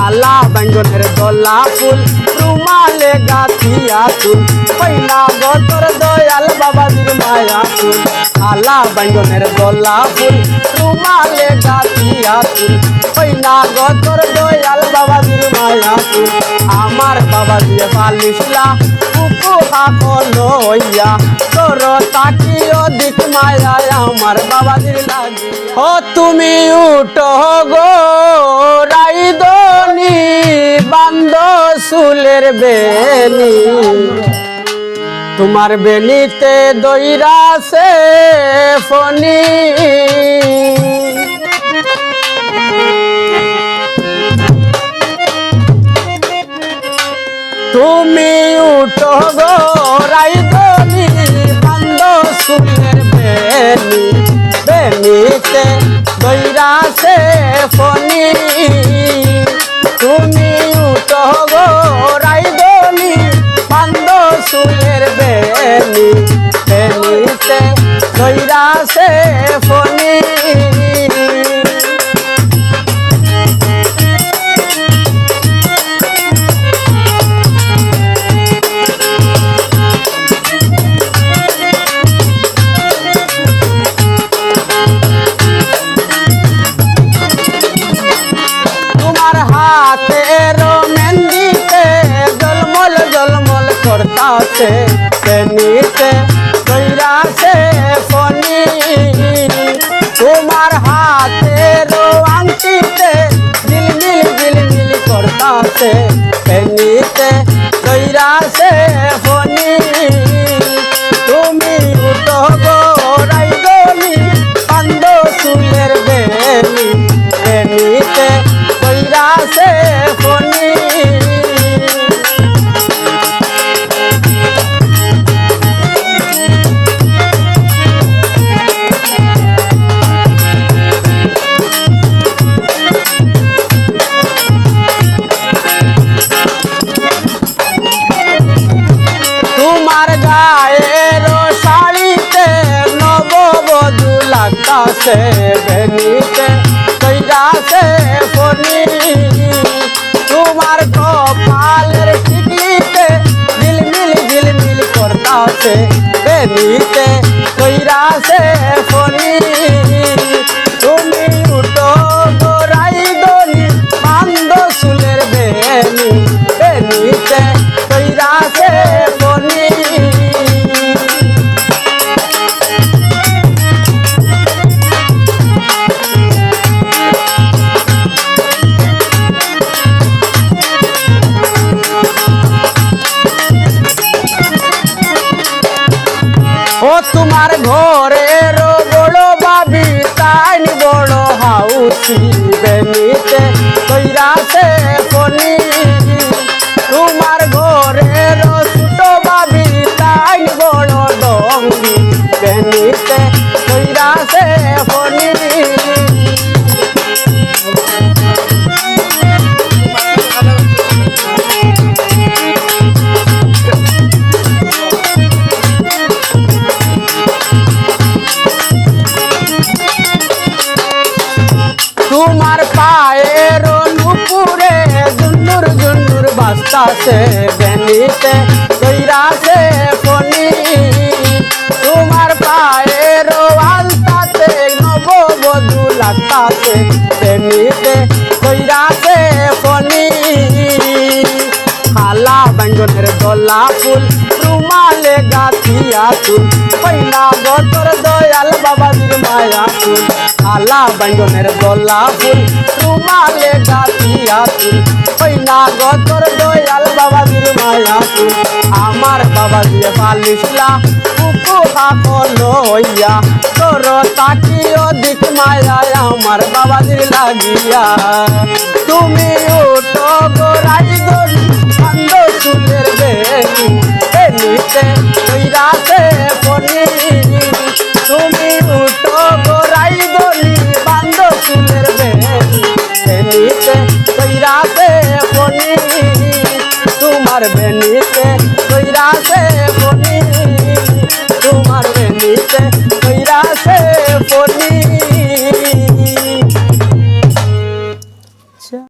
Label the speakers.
Speaker 1: খালা ব্যঞ্জনের দোলা ফুল রুমালে গাথিয়া চুল পয়লা গতর দয়াল বাবাজির মায়া ফুল খালা ব্যঞ্জনের দোলা ফুল রুমালে গাথিয়া চুল পয়লা গতর দয়াল বাবাজির মায়া ফুল আমার বাবাজি বালিশলা কুকু হাকলো হইয়া তোর তাকিও দিক মায়া আমার বাবাজির লাগি ও তুমি উঠো গো রাইদনি বান্দ সুলের বেনি তোমার বেনিতে দইরা সে ফনি তুমি উঠো গো রাইদনি বান্দ সুলের বেনি বেনিতে দইরা সে ফনি তুমি উঠো গো রাইদনি বান্দ সুলের বেনি বেনিতে দইরা সে ফনি করতাছে বেনিতে দইরা সে ফনি তোমার হাতের আংটিতে ঝিলমিল ঝিলমিল করতাছে বেনিতে দইরা সে ফনি তুমি উঠো গো রাইদনি বান্দ সুলের বেনি বেনিতে দইরা সে ফনি লাগতাছে বেনিতে দইরা সে ফনি তোমার কপালের টিকলিতে ঝিলমিল ঝিলমিল করতাছে বেনিতে দইরা সে ফনি তুমি উঠো গো রাইদনি বান্দ সুলের বেনি বেনিতে দইরা সে ফনি ও তোমার ঘরের বড় বাবি তাই বড় হাউসি বেনিতে দইরা সে ফনি তোমার ঘরের ছোট বাবি তাই বড় ডঙ্গি বেনিতে দইরা সে ফনি তোমার পায়ের নুপুরে জুন্নুর জুন্নুর বাজতাছে বেনিতে দইরা সে ফনি তোমার পায়ের আলতাতে নববধূ লাগতাছে বেনিতে দইরা সে ফনি খালা ব্যঞ্জনের দোলা ফুল রুমালে গাথিয়া চুল পয়লা গতর দয়াল বাবাজির মায়া ফুল খালা ব্যঞ্জনের দোলা ফুল রুমালে গাথিয়া চুল পয়লা গতর দয়াল বাবাজির মায়া ফুল আমার বাবাজি বালিশলা কুকু হাকলো হইয়া তোর তাকিও দিক মায়া আমার বাবাজির লাগিয়া তুমি উঠো গো রাইদনি বান্দ সুলের বেনি বেনিতে দইরা সে ফনি তুমি উঠো গো রাইদনি বান্দ সুলের বেনি বেনিতে দইরা সে ফনি তোমার বেনিতে দইরা সে